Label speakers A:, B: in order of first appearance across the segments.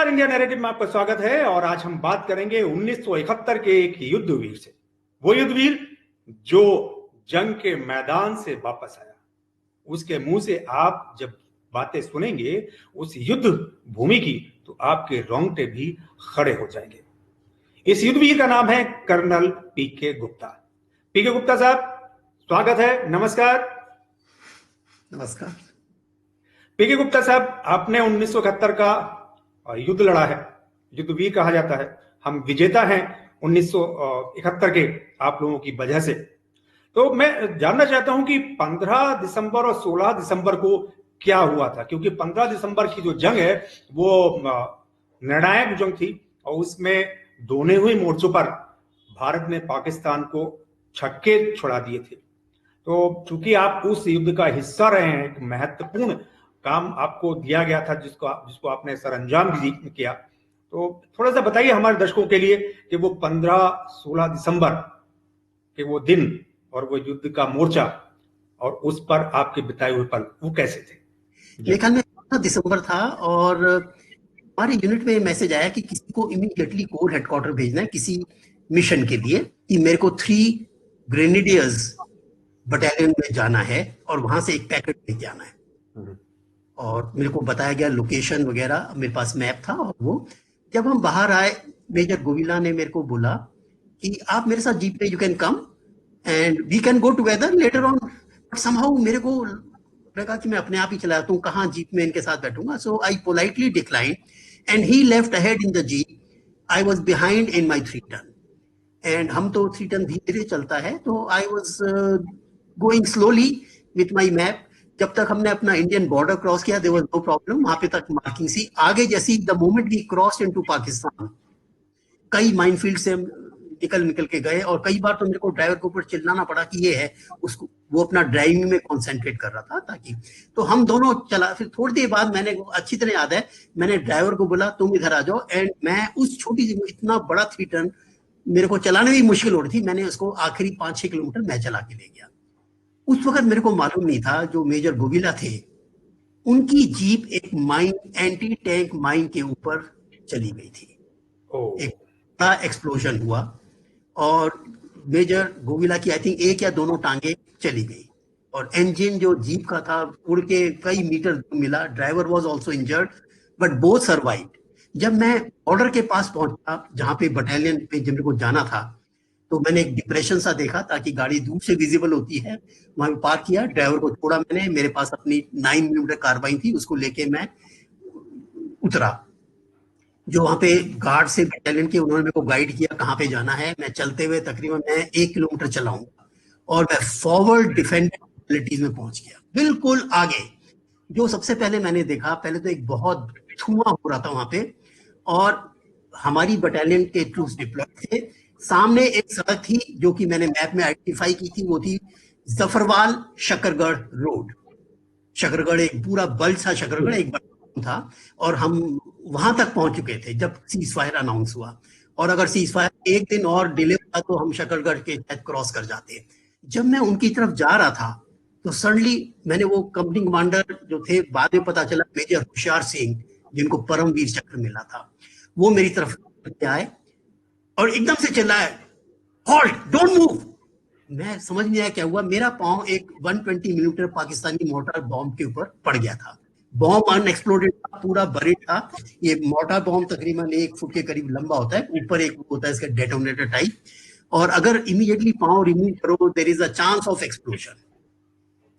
A: नमस्कार, India narrative में आपका स्वागत है। और आज हम बात करेंगे 1971 के एक युद्धवीर से। वो युद्धवीर जो जंग के मैदान से वापस आया। उसके मुंह से आप जब बातें सुनेंगे उस युद्ध भूमि की, तो आपके रोंगटे भी खड़े हो जाएंगे। इस युद्धवीर का नाम है कर्नल पीके गुप्ता। पीके गुप्ता साहब, स्वागत है। नमस्कार।
B: नमस्कार।
A: पीके गुप्ता साहब, आपने 1971 का युद्ध लड़ा है, युद्धवीर कहा जाता है। हम विजेता हैं 1971 के आप लोगों की वजह से। तो मैं जानना चाहता हूं कि 15 दिसंबर और 16 दिसंबर को क्या हुआ था, क्योंकि 15 दिसंबर की जो जंग है वो निर्णायक जंग थी और उसमें दोनों ही मोर्चों पर भारत ने पाकिस्तान को छक्के छुड़ा दिए थे। तो चूंकि आप उस युद्ध का हिस्सा रहे हैं, एक महत्वपूर्ण काम आपको दिया गया था जिसको आपने सरअंजाम भी किया, तो थोड़ा सा बताइए हमारे दर्शकों के लिए कि वो 15-16 दिसंबर के वो दिन और वो युद्ध का मोर्चा और उस पर आपके बिताए हुए पल वो कैसे थे।
B: मेरे ख्याल में 15 दिसंबर था और हमारे यूनिट में मैसेज आया कि किसी को इमीडिएटली कोर हेडक्वार्टर भेजना है किसी मिशन के लिए, कि मेरे को 3 ग्रेनेडियर्स बटालियन में जाना है और वहां से एक पैकेट लेके आना है। और मेरे को बताया गया लोकेशन वगैरह, मेरे पास मैप था। और वो जब हम बाहर आए, मेजर गोविला ने मेरे को बोला कि आप मेरे साथ जीप पे, you can come and we can go together later on. But somehow मेरे को लगा कि मैं अपने आप ही चला जाता हूँ, कहाँ जीप में इनके साथ बैठूंगा। So I politely decline and he left ahead in the jeep. I was behind in my 3 ton and हम तो 3 टन धीरे धीरे चलता है, तो I was going slowly with my map. जब तक हमने अपना इंडियन बॉर्डर क्रॉस किया, देयर वाज नो प्रॉब्लम। वहां पे तक मार्किंग सी आगे, जैसी the moment we cross into Pakistan, कई माइनफील्ड से निकल के गए। और कई बार तो मेरे को ड्राइवर के ऊपर चिल्लाना पड़ा कि ये है उसको, वो अपना ड्राइविंग में कॉन्सेंट्रेट कर रहा था ताकि। तो हम दोनों चला। फिर थोड़ी देर बाद मैंने, अच्छी तरह याद है, मैंने ड्राइवर को बोला तुम इधर आ जाओ। एंड मैं उस छोटी सी, इतना बड़ा 3 टन मेरे को चलाने में मुश्किल हो रही थी, मैंने उसको आखिरी 5-6 किलोमीटर मैं चला के ले गया। उस वक्त मेरे को मालूम नहीं था, जो मेजर गोविला थे उनकी जीप एक माइन, एंटी टैंक माइन के ऊपर चली गई थी। एक बड़ा एक्सप्लोजन हुआ और मेजर गोविला की आई थिंक 1 या 2 टांगे चली गई और इंजन जो जीप का था उड़ के कई मीटर मिला। Driver was also injured but both survived. जब मैं बॉर्डर के पास पहुंचा, जहां पे बटालियन पे जिन को जाना था, तो मैंने एक डिप्रेशन सा देखा, ताकि गाड़ी दूर से विजिबल होती है, वहां पे पार्क किया। ड्राइवर को छोड़ा मैंने, मेरे पास अपनी 9mm कार्बाइन थी, उसको लेके मैं उतरा। जो वहां पे गार्ड से बटालियन के, उन्होंने मेरे को गाइड किया कहाँ पे जाना है। मैं चलते हुए तकरीबन मैं 1 किलोमीटर चलाऊंगा और मैं फॉरवर्ड डिफेंडेड फैसिलिटीज में पहुंच गया, बिल्कुल आगे। जो सबसे पहले मैंने देखा, पहले तो एक बहुत धुआं हो रहा था वहां पे और हमारी बटालियन के ट्रूप्स डिप्लॉयड थे। सामने एक सड़क थी जो कि मैंने मैप में आइडेंटिफाई की थी, वो थी जफरवाल शकरगढ़ रोड। शकरगढ़ एक पूरा बल्ट था, शकरगढ़ एक बड़ा था और हम वहां तक पहुंच चुके थे जब सीज फायर अनाउंस हुआ। और अगर सीज फायर 1 दिन और डिले होता तो हम शकरगढ़ के शायद क्रॉस कर जाते। जब मैं उनकी तरफ जा रहा था तो सडनली मैंने वो कंपनी कमांडर जो थे, बाद में पता चला मेजर होशियार सिंह, जिनको परमवीर चक्र मिला था, वो मेरी तरफ आए और एकदम से चिल्लाए, हॉल्ट, डोंट मूव। मैं समझ नहीं आया क्या हुआ। मेरा पांव एक 120 मिलीमीटर पाकिस्तानी मोर्टार बॉम्ब के ऊपर पड़ गया था। बॉम्ब अनएक्सप्लोडेड था, पूरा बरिड था। ये मोर्टार बॉम्ब तकरीबन 1 फुट के करीब लंबा होता है, ऊपर एक होता है इसका डेटोनेटर टाइप, और अगर इमीडिएटली पांव रिमूव करो there is a chance of explosion.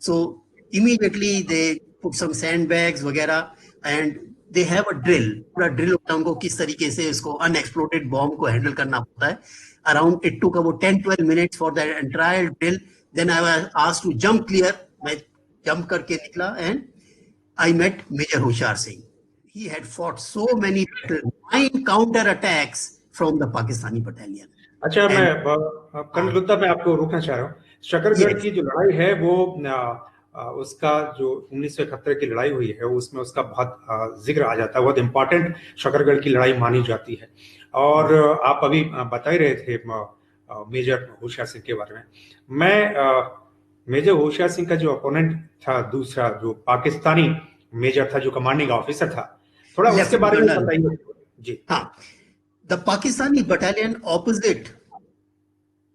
B: So immediately they put some sandbags वगैरह and they have a drill. पूरा ड्रिल होता है उनको किस तरीके से इसको अनएक्सप्लोडेड बॉम्ब को हैंडल करना होता है। Around it took about 10-12 minutes for that entire drill. Then I was asked to jump clear. मैं जंप करके निकला and I met Major Hoshiyar Singh. He had fought so many 9 counter attacks from the Pakistani battalion.
A: अच्छा, मैं colonel Gupta मैं आपको रोकना चाह रहा हूँ। शकरगढ़ की जो लड़ाई है वो उसका जो 1971 की लड़ाई हुई है उसमें उसका बहुत जिक्र आ जाता है, बहुत इंपॉर्टेंट शकरगढ़ की लड़ाई मानी जाती है। और आप अभी बता ही रहे थे मेजर होशियार सिंह के बारे में। मैं मेजर होशियार सिंह का जो अपोनेंट था, दूसरा जो पाकिस्तानी मेजर था, जो कमांडिंग ऑफिसर था, थोड़ा उसके बारे में बताइए। जी।
B: हाँ, the Pakistani battalion opposite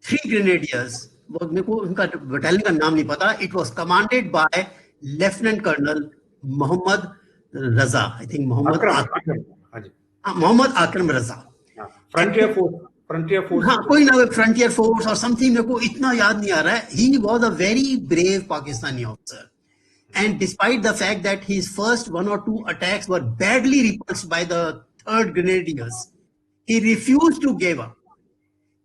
B: 3 grenadiers, वो मेरे को उनका बटालियन का नाम नहीं पता, it was commanded by lieutenant colonel Mohammad Raza, I think
A: Akram, Akram, हाँ जी।
B: मोहम्मद आकरम रजा।
A: हाँ, फ्रंटियर फोर्स
B: हाँ, कोई ना, फ्रंटियर फोर्स और समथिंग, मेरे को इतना याद नहीं आ रहा है। He was a very brave Pakistani officer, and despite the fact that his first 1 or 2 attacks were badly repulsed by the 3rd Grenadiers, he refused to give up.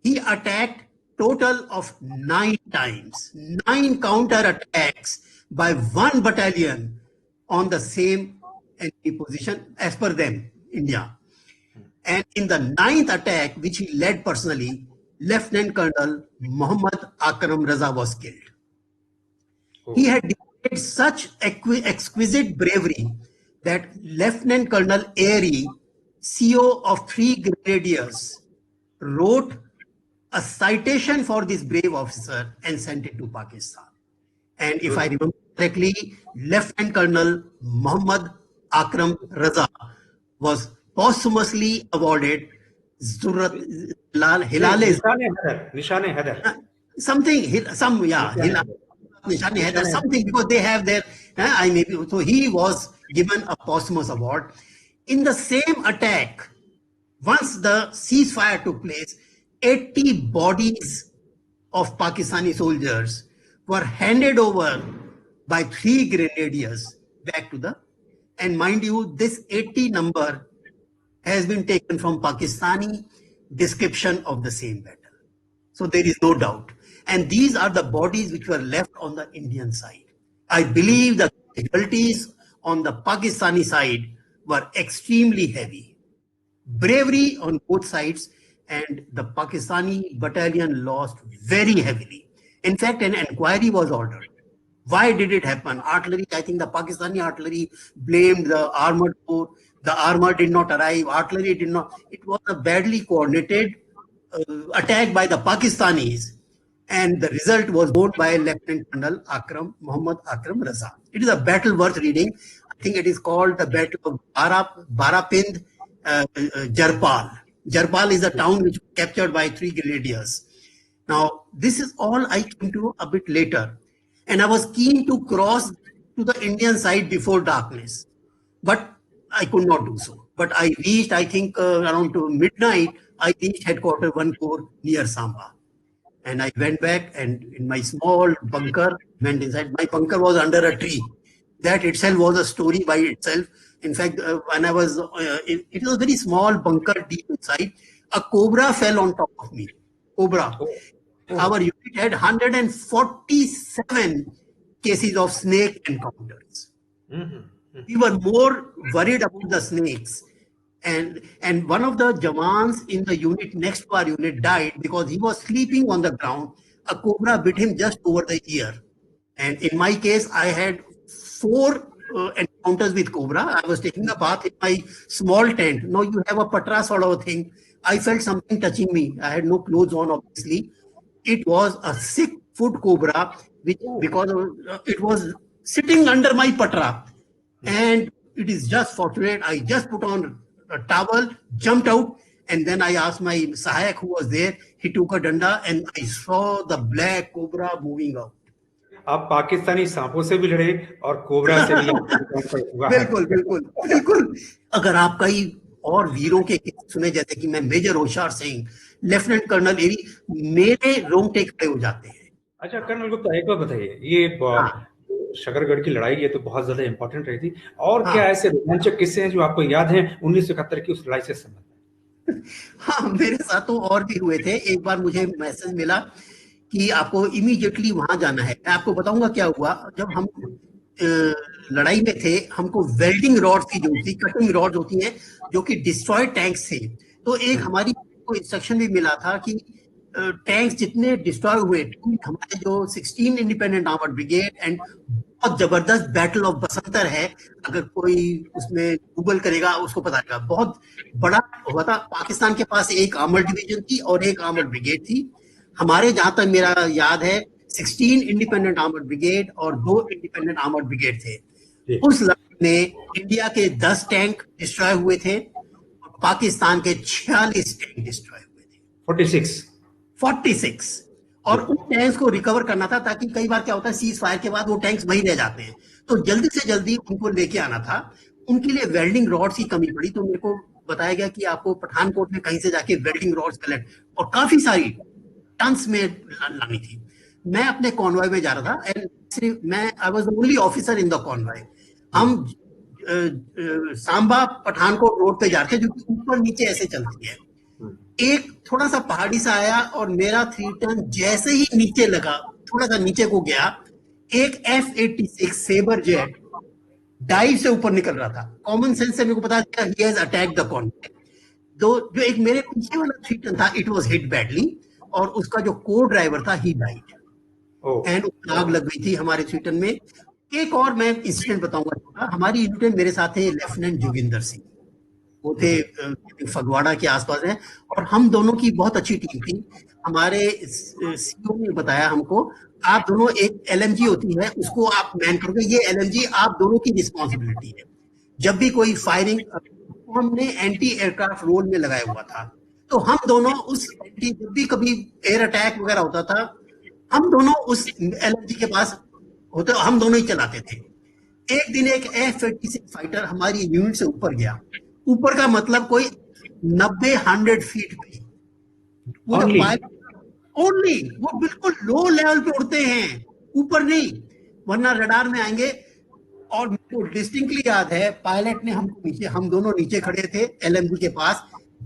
B: He attacked total of 9 times, 9 counter attacks by one battalion on the same enemy position as per them, India. And in the 9th attack, which he led personally, Lieutenant Colonel Muhammad Akram Raza was killed. He had displayed such exquisite bravery that Lieutenant Colonel Airy, CO of 3 Grenadiers, wrote a citation for this brave officer and sent it to Pakistan. And if I remember correctly, Lieutenant Colonel Muhammad Akram Raza was posthumously awarded Zurrat Hilal
A: निशाने Haider,
B: something, some, yeah, Hilal Nishani Haidar, something, because they have their, I maybe, so he was given a posthumous award. In the same attack, once the ceasefire took place, 80 bodies of Pakistani soldiers were handed over by 3 Grenadiers back to the, and mind you, this 80 number has been taken from Pakistani description of the same battle. So there is no doubt. And these are the bodies which were left on the Indian side. I believe the casualties on the Pakistani side were extremely heavy. Bravery on both sides, and the Pakistani battalion lost very heavily. In fact, an inquiry was ordered. Why did it happen? Artillery, I think the Pakistani artillery blamed the armored corps. The armor did not arrive. Artillery did not. It was a badly coordinated attack by the Pakistanis. And the result was borne by Lieutenant Colonel Muhammad Akram Raza. It is a battle worth reading. I think it is called the Battle of Barapind Jarpal. Jarpal is a town which was captured by 3 Grenadiers. Now, this is all I came to a bit later. And I was keen to cross to the Indian side before darkness. But I could not do so. But I reached, I think, around midnight, I reached Headquarters 1 Corps near Samba. And I went back and in my small bunker, went inside. My bunker was under a tree. That itself was a story by itself. In fact, when I was, it was a very small bunker deep inside. A cobra fell on top of me. Cobra. Our unit had 147 cases of snake encounters. We were more worried about the snakes. And one of the Jawans in the unit next to our unit died because he was sleeping on the ground. A cobra bit him just over the ear. And in my case, I had 4 encounters with cobra. I was taking a bath in my small tent. Now you have a patra sort of thing. I felt something touching me. I had no clothes on, obviously. It was a 6-foot cobra, which because it was sitting under my patra. And it is just fortunate. I just put on a towel, jumped out, and then I asked my Sahayak who was there. He took a danda, and I saw the black cobra moving out.
A: आप पाकिस्तानी सांपों से भी लड़े और cobra से भी
B: बिल्कुल बिल्कुल बिल्कुल। अगर आप कई और वीरों के सुने, जैसे कि मैं major Hoshiyar Singh, lieutenant colonel एरी, मेरे रोंगटे खड़े हो जाते हैं।
A: अच्छा कर्नल गुप्ता, एक बार बताइए, ये शकरगढ़ की लड़ाई, ये तो बहुत ज्यादा इंपॉर्टेंट रही थी, और क्या ऐसे रोमांचक किस्से हैं जो आपको याद हैं 1971 की उस लड़ाई से संबंधित?
B: हाँ, मेरे साथ तो और भी हुए थे। एक बार मुझे मैसेज मिला कि आपको इमीडिएटली वहां जाना है। मैं आपको बताऊंगा क्या हुआ। जब हम लड़ाई में थे, हमको वेल्डिंग रॉड्स की जरूरत थी, कटिंग रॉड्स होती हैं जो कि डिस्ट्रॉयड टैंक्स थे। तो एक हमारी को इंस्ट्रक्शन भी मिला था कि टैंक्स जितने डिस्ट्रॉय हुए, हमारे जो 16 इंडिपेंडेंट आर्मर्ड ब्रिगेड एंड बहुत जबरदस्त बैटल ऑफ बसंतर है, अगर कोई उसमें गूगल करेगा उसको पता चलेगा, बहुत बड़ा हुआ था। पाकिस्तान के पास एक आर्मर्ड डिवीजन थी और एक आर्मर्ड ब्रिगेड थी। हमारे जहां तक मेरा याद है 16 इंडिपेंडेंट आर्मर्ड ब्रिगेड और 2 इंडिपेंडेंट आर्मर्ड ब्रिगेड थे। उस लड़ाई में इंडिया के 10 टैंक डिस्ट्रॉय हुए थे, पाकिस्तान के 46 टैंक डिस्ट्रॉय हुए थे। 46 और उन टैंक्स को रिकवर करना था, ताकि कई बार क्या होता है सीज फायर के बाद वो टैंक्स वहीं रह जाते हैं, तो जल्दी से जल्दी उनको लेके आना था। उनके लिए वेल्डिंग रॉड्स की कमी पड़ी, तो मेरे को बताया गया कि आपको पठानकोट में कहीं से जाके वेल्डिंग रॉड्स कलेक्ट और काफी सारी टन्स में लानी थी। मैं अपने कॉन्वॉय में जा रहा था एंड मैं I was the only officer in the convoy. हम सांबा पठानकोट रोड पे जा रहे थे, जो कि ऊपर नीचे ऐसे चलती है। एक थोड़ा सा पहाड़ी सा आया और मेरा 3 टन जैसे ही नीचे लगा, थोड़ा सा नीचे को गया, एक F-86 सेबर जेट डाइव से ऊपर निकल रहा था। कॉमन सेंस से मेरे को पता चला he has attacked the convoy. जो एक मेरे पीछे वाला 3 टन था, इट वाज हिट बैडली, और उसका जो को ड्राइवर था ही डाइड एंड आग लग गई थी हमारे 3 टन में। एक और मैं इंसिडेंट बताऊंगा। हमारी यूनिट में मेरे साथ थे लेफ्टिनेंट जोगिंदर सिंह, वो थे फगवाड़ा के आसपास हैं, और हम दोनों की बहुत अच्छी टीम थी। हमारे सीईओ ने बताया हमको, आप दोनों, एक एलएमजी होती है उसको आप मैन करोगे, ये एलएमजी आप दोनों की रिस्पॉन्सिबिलिटी है। जब भी कोई फायरिंग, हमने एंटी एयरक्राफ्ट रोल में लगाया हुआ था, तो हम दोनों उस जब भी कभी एयर अटैक वगैरह होता था, हम दोनों उस एलएमजी के पास होते, हम दोनों ही चलाते थे। एक दिन एक F-86 फाइटर हमारी यूनिट से ऊपर गया। ऊपर का मतलब कोई 90-100 फीट पे। वो जब पायलट ओनली, वो बिल्कुल लो लेवल पे उड़ते हैं, ऊपर नहीं, वरना रडार में आएंगे। और मेरे को डिस्टिंक्टली याद है, पायलट ने हमको नीचे, हम दोनों नीचे खड़े थे एलएमजी के पास,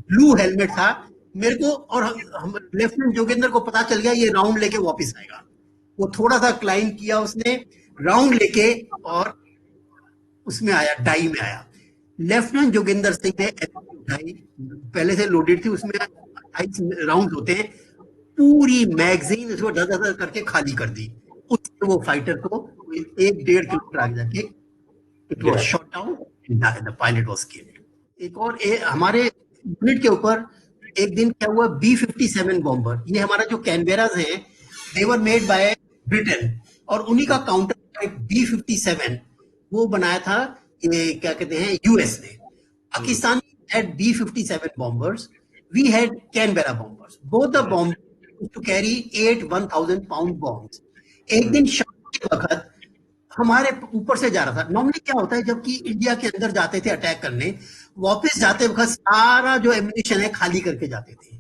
B: ब्लू हेलमेट था मेरे को, और हम लेफ्टिनेंट जोगिंदर को पता चल गया ये राउंड लेके वापस आएगा। वो थोड़ा सा क्लाइंब किया उसने, राउंड लेके, और उसमें आया, डाई में आया। लेफ्टिनेंट जोगिंदर सिंह ने डाई पहले से लोडेड थी, उसमें 28 राउंड होते हैं, पूरी मैगजीन उसको धर करके खाली कर दी। उससे वो फाइटर को 1-1.5 किलोमीटर आगे जाके it was shot down, the pilot was killed. एक और हमारे यूनिट के ऊपर एक दिन क्या हुआ, B-57 बॉम्बर, ये हमारा जो कैनबेरास हैं, दे वर मेड बाय ब्रिटेन, और उन्हीं का काउंटर B-57 वो बनाया था, ये क्या कहते हैं, यूएस ने। Pakistan had B-57 bombers, we had Canberra bombers. Both the bombers to carry 8 1,000 pound bombs. एक दिन शाम के वक्त हमारे ऊपर से जा रहा था। नॉर्मली क्या होता है, जबकि इंडिया के अंदर जाते थे अटैक करने, वापस जाते वक्त सारा जो एम्युनिशन है खाली करके जाते थे,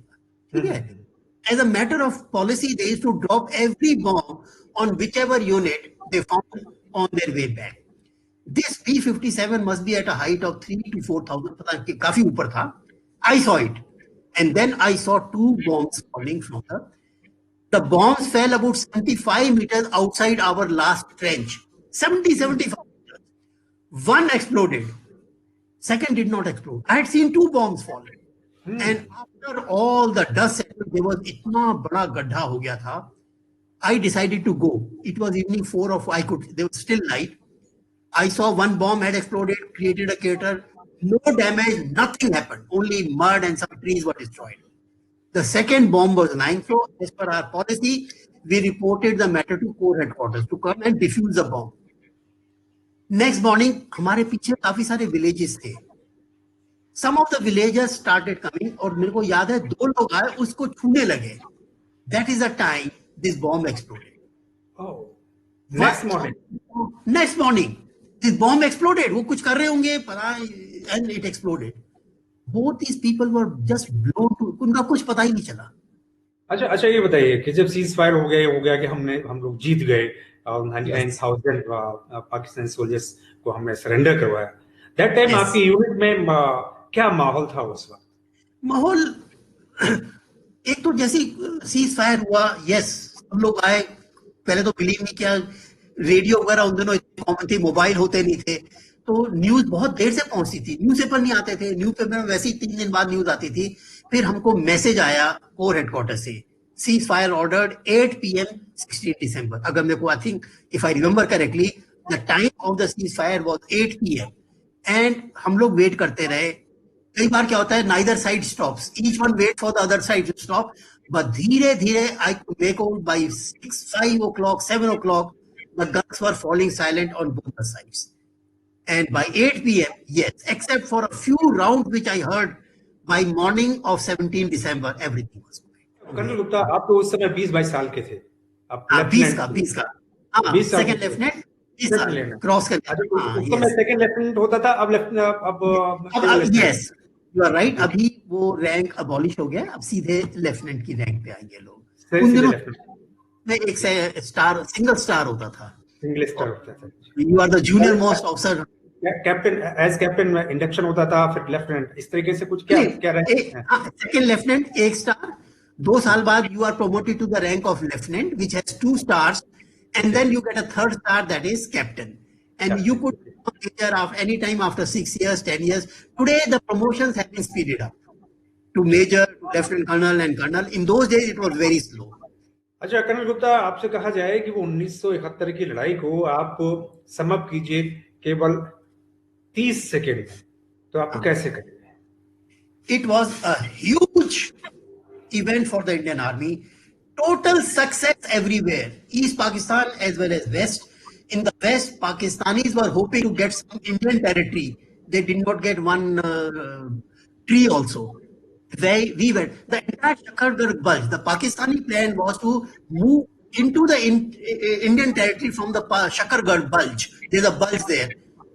B: ठीक है। As a matter of policy, they used to drop every bomb on whichever unit they found on their way back. This B-57 must be at a height of 3,000 to 4,000, पता नहीं काफी ऊपर था। I saw it, and then I saw 2 bombs falling from the bombs fell about 75 meters outside our last trench. 75 meters. One exploded. Second did not explode. I had seen 2 bombs fall. And after all the dust settled, there was इतना बड़ा गड्ढा हो गया था. I decided to go. It was evening 4 or 5. There was still light. I saw one bomb had exploded, created a crater. No damage, nothing happened. Only mud and some trees were destroyed. The second bomb was lying. So, as per our policy, we reported the matter to Corps headquarters to come and defuse the bomb. Next morning, हमारे पीछे काफी सारे villages थे. Some of the villagers started coming, और मेरे को याद है 2 लोग आए, उसको छूने लगे. That is the time this bomb exploded.
A: Oh, next morning.
B: Next morning, this bomb exploded. वो कुछ कर रहे होंगे, पता, and it exploded. Both these people were just blown to, उनका कुछ पता ही नहीं चला.
A: अच्छा ये बताइए कि जब सीज फायर हो गया कि हम लोग जीत गए और 99,000 पाकिस्तानी सोल्जर्स को हमने सरेंडर करवाया, दैट टाइम आपकी यूनिट में क्या माहौल था उस वक्त?
B: माहौल, एक तो जैसे सीज फायर हुआ, यस, हम लोग आए, पहले तो बिलीव नहीं किया, रेडियो वगैरह उन दिनों कॉमन थी, मोबाइल होते नहीं थे, तो न्यूज बहुत देर से पहुंचती थी, न्यूज़पेपर नहीं आते थे, न्यूज़पेपर में वैसे ही 3 दिन बाद न्यूज आती थी। फिर हमको मैसेज आया कोर हेडक्वार्टर से, cease fire ordered 8 PM 16 December। अगर मेरे को, I think if I remember correctly, the time of the cease fire was 8 PM, and हम लोग वेट करते रहे। कई बार क्या होता है, neither side stops, each one wait for the other side to stop, but धीरे धीरे I could make out by 6, 5 o'clock, 7 o'clock, the guns were falling silent on both the sides. And by 8 PM, yes, except for a few rounds which I heard by morning of 17 December, everything was
A: colonel
B: okay.
A: Gupta, आप तो उस समय 20-22 साल के थे, आप
B: हाँ, 20 का
A: लेफ्टिनेंट
B: 20 का हाँ,
A: 20 साल के
B: सेकंड
A: थे,
B: लेफ्टिनेंट 20
A: सेकंड
B: साल
A: लेफ्टिनेंट।
B: क्रॉस कर
A: अच्छा,
B: गया। हाँ,
A: उस समय
B: यस
A: सेकंड लेफ्टिनेंट होता था, अब केवल lieutenant.
B: Yes you are right,
A: जी,
B: अभी वो रैंक अबॉलिश हो गया, अब सीधे लेफ्टिनेंट की रैंक पे आएंगे लोग। उन
A: सीधे
B: दिनों
A: लेफ्टिनेंट।
B: में एक
A: जी,
B: से स्टार सिंगल स्टार होता था,
A: सिंगल स्टार होता था।
B: You are the junior most officer.
A: Captain, as captain में इंडक्शन होता था, फिर लेफ्टिनेंट, इस तरीके से कुछ क्या क्या रैंक है?
B: सेकंड लेफ्टिनेंट एक स्टार, 2 साल बाद you are promoted to the rank of lieutenant which has 2 stars, and then you get a third star, that is captain, and you
A: captain,
B: could become major of any time after 6 years, 10 years. Today the promotions have been speeded up to
A: जी।
B: major, to lieutenant colonel and colonel. In those days it was very slow.
A: अच्छा colonel Gupta, आपसे कहा जाए कि वो 1971 की लड़ाई को आप समअप कीजिए केवल 30 सेकेंड में, तो आप कैसे करेंगे?
B: It was a huge event for the Indian Army. Total success everywhere, East Pakistan as well as West. In the West, Pakistanis were hoping to get some Indian territory. They did not get one tree also. We went. The entire Shakargarh Bulge, the Pakistani plan was to move into the Indian territory from the Shakargarh Bulge. There's a bulge there.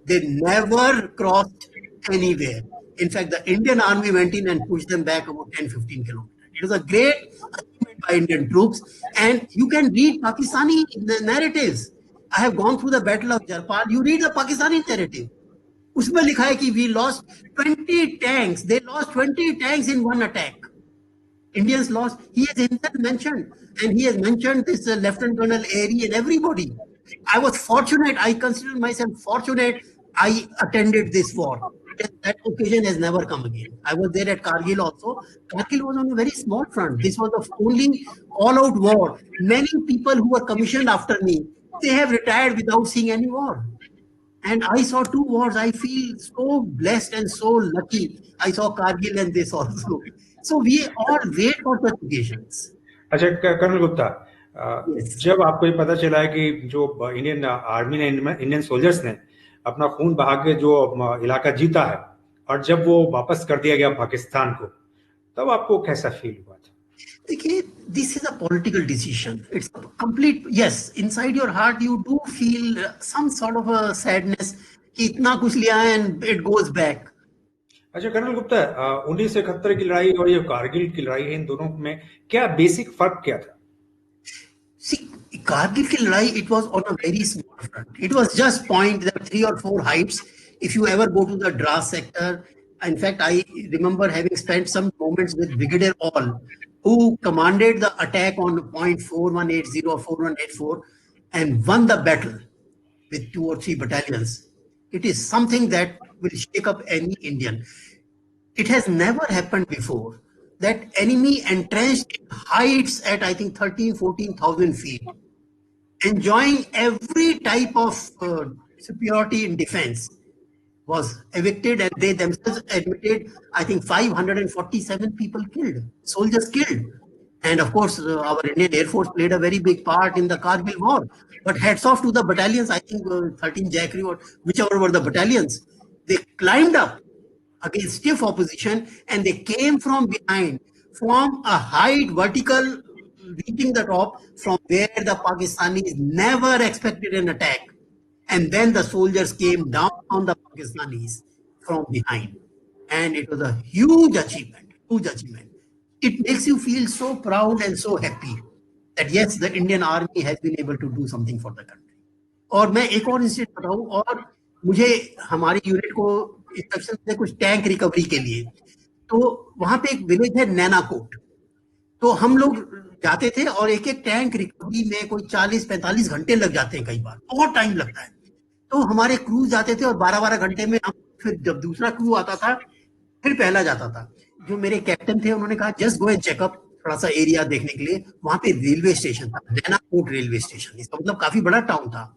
B: They never crossed anywhere. In fact, the Indian army went in and pushed them back about 10-15 kilometers. It was a great achievement by Indian troops. And you can read Pakistani narratives. I have gone through the Battle of Jarpal. You read the Pakistani narrative. उसमें लिखा है कि we lost 20 tanks. They lost 20 tanks in one attack. Indians lost. He has himself mentioned, and he has mentioned this Lieutenant Colonel Airy and everybody. I was fortunate. I consider myself fortunate. I attended this war. That occasion has never come again. I was there at Kargil also. Kargil was on a very small front. This was the only all-out war. Many people who were commissioned after me, they have retired without seeing any war. And I saw 2 wars. I feel so blessed and so lucky. I saw Kargil and this also. So we all wait for such occasions.
A: अच्छा colonel Gupta,
B: Yes.
A: जब आपको ये पता चला है कि जो Indian army ने, इंडियन सोल्जर्स ने अपना खून बहा के जो इलाका जीता है, और जब वो वापस कर दिया गया पाकिस्तान को, तब आपको कैसा फील हुआ था?
B: देखिए, this is a political decision. It's a complete, yes, inside your heart you do feel some sort of a sadness कि इतना कुछ लिया है and it goes back.
A: अच्छा कर्नल गुप्ता, 1971 की लड़ाई और ये कारगिल की लड़ाई है, इन दोनों में क्या बेसिक फर्क क्या था?
B: See, Kargil ki ladai, it was on a very small front. It was just point, there were 3 or 4 heights. If you ever go to the Dras sector, in fact, I remember having spent some moments with Brigadier All, who commanded the attack on point 4180 or 4184 and won the battle with 2 or 3 battalions. It is something that will shake up any Indian. It has never happened before that enemy entrenched in heights at I think 13,000-14,000 feet, enjoying every type of superiority in defense, was evicted, and they themselves admitted I think 547 people killed, soldiers killed. And of course, our Indian Air Force played a very big part in the Kargil war. But hats off to the battalions, I think 13 Jackery or whichever were the battalions. They climbed up against stiff opposition and they came from behind, from a height vertical reaching the top, from where the Pakistanis never expected an attack. And then the soldiers came down on the Pakistanis from behind. And it was a huge achievement, huge achievement. It makes you feel so proud and so happy that yes, the Indian Army has been able to do something for the country. और मैं एक और incident बताऊं, और मुझे हमारी unit को instruction थे कुछ टैंक रिकवरी के लिए, तो वहां पे एक विलेज है नैनाकोट, तो हम लोग जाते थे और एक एक टैंक रिकवरी में कोई 40-45 घंटे लग जाते हैं, कई बार बहुत टाइम लगता है। तो हमारे क्रूज जाते थे और 12-12 घंटे में हम, फिर जब दूसरा क्रू आता था फिर पहला जाता था। जो मेरे कैप्टन थे उन्होंने कहा जस्ट गो एंड चेकअप, थोड़ा सा एरिया देखने के लिए। वहां पे रेलवे स्टेशन था, नैनाकोट रेलवे स्टेशन, इसका मतलब काफी बड़ा टाउन था।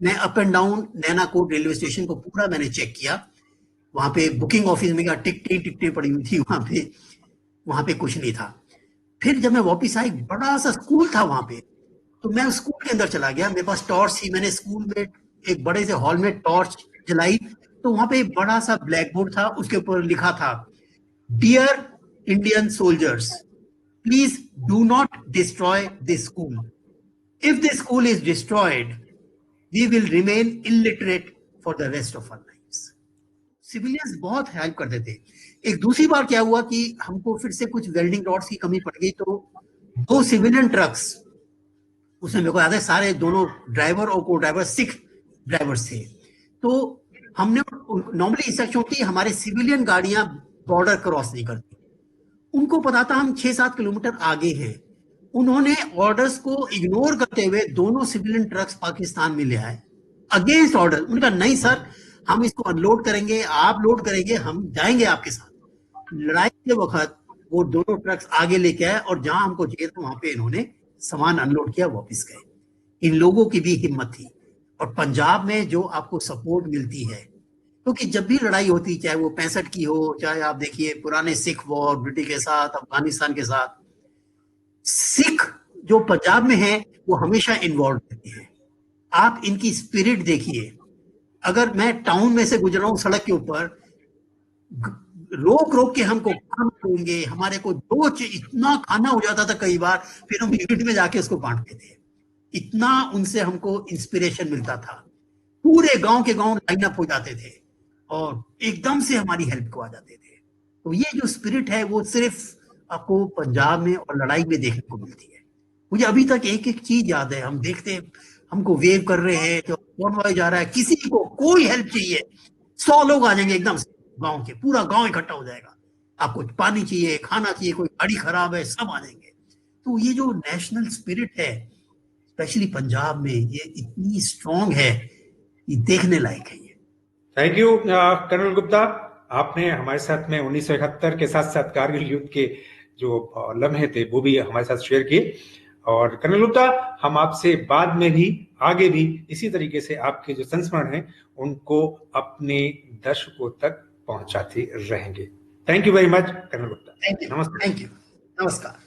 B: मैं up and down Nainakot railway station को पूरा मैंने चेक किया। वहां पे बुकिंग ऑफिस में टिकटें पड़ी हुई थी, वहां पे कुछ नहीं था। फिर जब मैं वापस आई, बड़ा सा स्कूल था वहां पे, तो मैं स्कूल के अंदर चला गया। मेरे पास टॉर्च थी, मैंने स्कूल में एक बड़े से हॉल में टॉर्च जलाई, तो वहां पे एक बड़ा सा ब्लैक बोर्ड था, उसके ऊपर लिखा था dear Indian soldiers, please do not destroy this school. If this school is destroyed, we will remain illiterate for the rest of our lives. Civilians बहुत हेल्प करते थे. एक दूसरी बार क्या हुआ कि हमको फिर से कुछ वेल्डिंग रॉड्स की कमी पड़ गई, तो 2 सिविलियन ट्रक्स, उसमें मेरे को याद है सारे दोनों ड्राइवर और को ड्राइवर सिख ड्राइवर्स थे. तो हमने नॉर्मली इंस्ट्रक्शन होती, हमारे सिविलियन गाड़ियां बॉर्डर क्रॉस नहीं करती. उनको पता था हम 6-7 किलोमीटर आगे हैं. उन्होंने ऑर्डर्स को इग्नोर करते हुए दोनों सिविलियन ट्रक्स पाकिस्तान में ले आए अगेंस्ट ऑर्डर. उन्होंने कहा नहीं सर, हम इसको अनलोड करेंगे, आप लोड करेंगे, हम जाएंगे आपके साथ. लड़ाई के वक्त वो दोनों ट्रक्स आगे लेके आए और जहां हमको चाहिए था वहां पे इन्होंने सामान अनलोड किया, वापस गए. इन लोगों की भी हिम्मत थी. और पंजाब में जो आपको सपोर्ट मिलती है, क्योंकि जब भी लड़ाई होती, चाहे वो 65 की हो, चाहे आप देखिए पुराने सिख वॉर ब्रिटिश के साथ, अफगानिस्तान के साथ, सिख जो पंजाब में है वो हमेशा इन्वॉल्व रहते हैं. आप इनकी स्पिरिट देखिए. अगर मैं टाउन में से गुजर रहा हूं सड़क के ऊपर, रोक रोक के हमको खाना देंगे, हमारे को इतना खाना हो जाता था कई बार, फिर हम यूनिट में जाके उसको बांटते थे. इतना उनसे हमको इंस्पिरेशन मिलता था. पूरे गांव के गांव लाइन अप हो जाते थे और एकदम से हमारी हेल्प को आ जाते थे. तो ये जो स्पिरिट है वो सिर्फ आपको पंजाब में और लड़ाई में देखने को मिलती है. मुझे अभी तक एक एक चीज याद है. हम देखते, हमको वेव कर रहे हैं, तो कॉन्वॉय जा रहा है, किसी को कोई हेल्प चाहिए, 100 लोग आ जाएंगे एकदम से. गांव के पूरा गांव इकट्ठा हो जाएगा. आपको पानी चाहिए, खाना चाहिए, कोई गाड़ी खराब है, सब आ जाएंगे. तो ये जो नेशनल स्पिरिट है स्पेशली पंजाब में, ये इतनी स्ट्रांग है, ये देखने लायक है. ये
A: थैंक यू कर्नल गुप्ता. आपने हमारे साथ में 1971 के साथ साथ कारगिल युद्ध के जो लम्हे थे वो भी हमारे साथ शेयर किए. और कर्नल गुप्ता, हम आपसे बाद में भी, आगे भी इसी तरीके से आपके जो संस्मरण हैं उनको अपने दर्शकों तक पहुंचाते रहेंगे. Thank you very much colonel Gupta.
B: Thank you.
A: नमस्ते.
B: Thank you. नमस्कार.